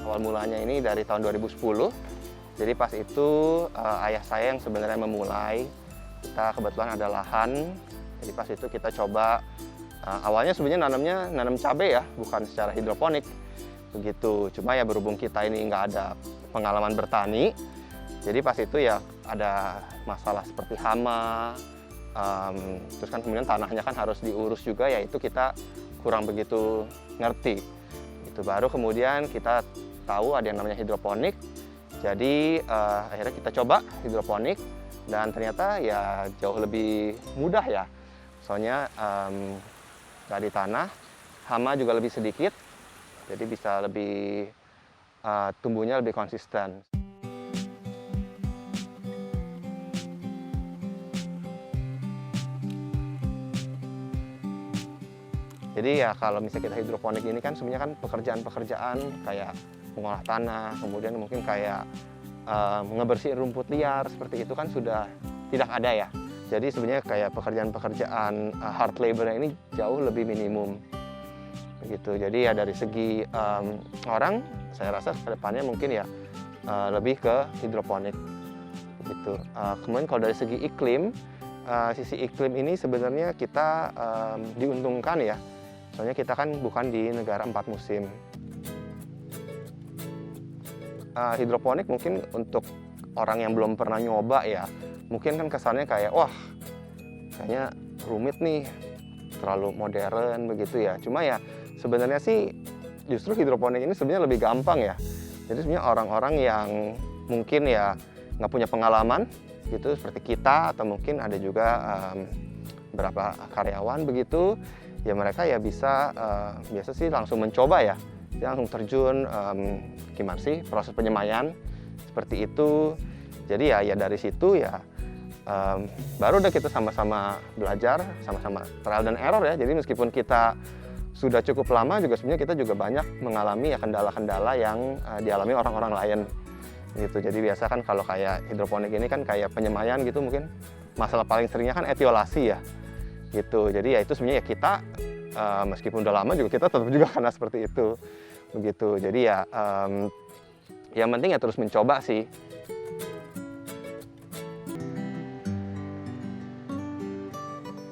Awal mulanya ini dari tahun 2010. Jadi pas itu ayah saya yang sebenarnya memulai. Kita kebetulan ada lahan. Jadi pas itu kita coba, awalnya sebenarnya nanam cabai ya, bukan secara hidroponik. Begitu. Cuma ya berhubung kita ini nggak ada pengalaman bertani, jadi pas itu ya ada masalah seperti hama, terus kan kemudian tanahnya kan harus diurus juga, ya itu kita kurang begitu ngerti. Itu baru kemudian kita tahu ada yang namanya hidroponik. Jadi akhirnya kita coba hidroponik dan ternyata ya jauh lebih mudah ya. Soalnya nggak di tanah, hama juga lebih sedikit, jadi bisa lebih tumbuhnya lebih konsisten. Jadi ya kalau misalnya kita hidroponik ini kan sebenarnya kan pekerjaan-pekerjaan kayak mengolah tanah, kemudian mungkin kayak ngebersihin rumput liar, seperti itu kan sudah tidak ada ya. Jadi sebenarnya kayak pekerjaan-pekerjaan hard labor ini jauh lebih minimum. Begitu. Jadi ya dari segi orang, saya rasa ke depannya mungkin ya lebih ke hidroponik. Begitu. Kemudian kalau dari segi iklim, sisi iklim ini sebenarnya kita diuntungkan ya. Soalnya kita kan bukan di negara 4 musim. Hidroponik mungkin untuk orang yang belum pernah nyoba ya, mungkin kan kesannya kayak wah kayaknya rumit nih, terlalu modern begitu ya. Cuma ya sebenarnya sih justru hidroponik ini sebenarnya lebih gampang ya. Jadi sebenarnya orang-orang yang mungkin ya nggak punya pengalaman gitu seperti kita, atau mungkin ada juga beberapa karyawan begitu, ya mereka ya bisa biasa sih langsung mencoba ya. Dia langsung terjun gimana sih proses penyemaian seperti itu. Jadi ya dari situ ya baru udah kita sama-sama belajar, sama-sama trial dan error ya. Jadi meskipun kita sudah cukup lama juga sebenarnya kita juga banyak mengalami ya kendala-kendala yang dialami orang-orang lain gitu. Jadi biasa kan kalau kayak hidroponik ini kan kayak penyemaian gitu, mungkin masalah paling seringnya kan etiolasi ya gitu. Jadi ya itu sebenarnya ya kita meskipun udah lama juga kita tetap juga kena seperti itu begitu. Jadi ya yang penting ya terus mencoba sih.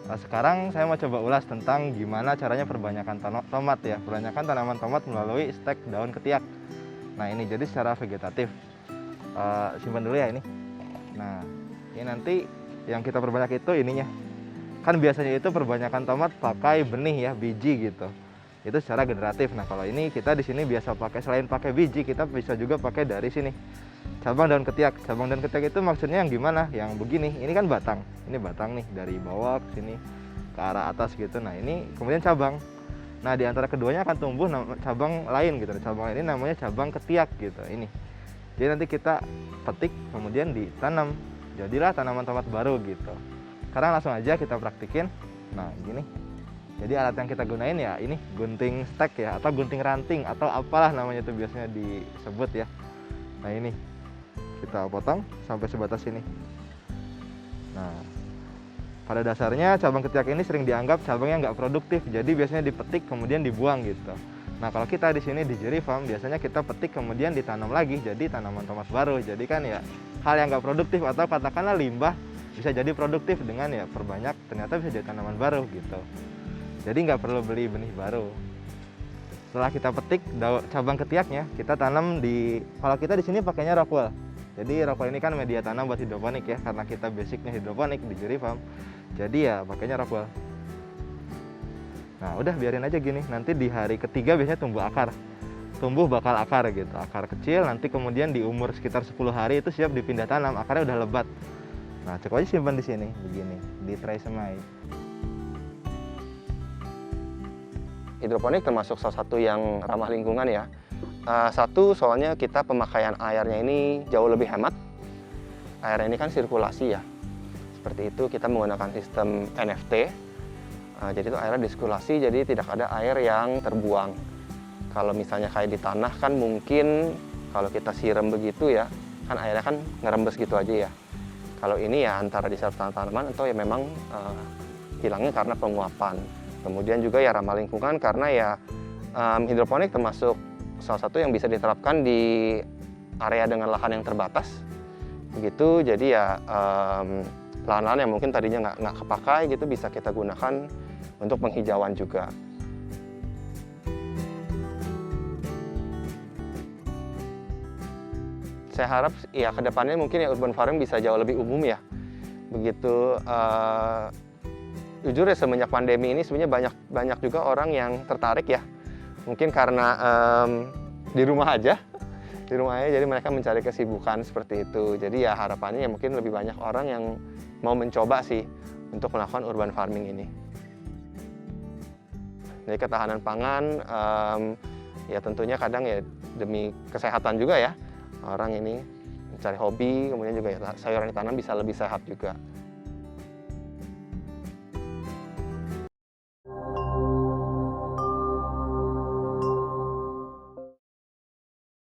Nah, sekarang saya mau coba ulas tentang gimana caranya perbanyakan tomat ya, perbanyakan tanaman tomat melalui stek daun ketiak. Nah ini jadi secara vegetatif. Simpan dulu ya ini. Nah ini nanti yang kita perbanyak itu ininya. Kan biasanya itu perbanyakan tomat pakai benih ya, biji gitu. Itu secara generatif. Nah kalau ini kita di sini biasa pakai, selain pakai biji kita bisa juga pakai dari sini cabang daun ketiak. Cabang daun ketiak itu maksudnya yang gimana? Yang begini. Ini kan batang. Ini batang nih dari bawah ke sini ke arah atas gitu. Nah ini kemudian cabang. Nah di antara keduanya akan tumbuh cabang lain gitu. Cabang ini namanya cabang ketiak gitu. Ini. Jadi nanti kita petik kemudian ditanam. Jadilah tanaman tomat baru gitu. Sekarang langsung aja kita praktikin. Nah gini. Jadi alat yang kita gunain ya ini gunting stek ya, atau gunting ranting, atau apalah namanya itu biasanya disebut ya. Nah ini kita potong sampai sebatas ini. Nah pada dasarnya cabang ketiak ini sering dianggap cabangnya nggak produktif, jadi biasanya dipetik kemudian dibuang gitu. Nah kalau kita di sini di Jerry Farm biasanya kita petik kemudian ditanam lagi jadi tanaman tomat baru. Jadi kan ya hal yang nggak produktif atau katakanlah limbah bisa jadi produktif dengan ya perbanyak, ternyata bisa jadi tanaman baru gitu. Jadi nggak perlu beli benih baru. Setelah kita petik cabang ketiaknya, kita tanam di, kalau kita di sini pakainya rockwool. Jadi rockwool ini kan media tanam buat hidroponik ya, karena kita basicnya hidroponik di Jerry Farm. Jadi ya pakainya rockwool. Nah udah biarin aja gini, nanti di hari ketiga biasanya tumbuh akar. Tumbuh bakal akar gitu, akar kecil, nanti kemudian di umur sekitar 10 hari itu siap dipindah tanam, akarnya udah lebat. Nah cukup aja simpan di sini, begini, di tray semai. Hidroponik termasuk salah satu yang ramah lingkungan ya. Satu, soalnya kita pemakaian airnya ini jauh lebih hemat. Airnya ini kan sirkulasi ya. Seperti itu kita menggunakan sistem NFT. Jadi itu airnya disirkulasi, jadi tidak ada air yang terbuang. Kalau misalnya kayak di tanah kan mungkin kalau kita siram begitu ya, kan airnya kan ngerembes gitu aja ya. Kalau ini ya antara diserap tanaman atau ya memang hilangnya karena penguapan. Kemudian juga ya ramah lingkungan karena ya hidroponik termasuk salah satu yang bisa diterapkan di area dengan lahan yang terbatas begitu. Jadi ya lahan-lahan yang mungkin tadinya nggak kepakai gitu bisa kita gunakan untuk penghijauan juga. Saya harap ya kedepannya mungkin ya urban farming bisa jauh lebih umum ya begitu. Jujur ya semenjak pandemi ini sebenarnya banyak juga orang yang tertarik ya, mungkin karena di rumah aja jadi mereka mencari kesibukan seperti itu. Jadi ya harapannya ya mungkin lebih banyak orang yang mau mencoba sih untuk melakukan urban farming ini. Jadi ketahanan pangan ya tentunya kadang ya demi kesehatan juga ya, orang ini mencari hobi, kemudian juga ya sayuran ditanam bisa lebih sehat juga.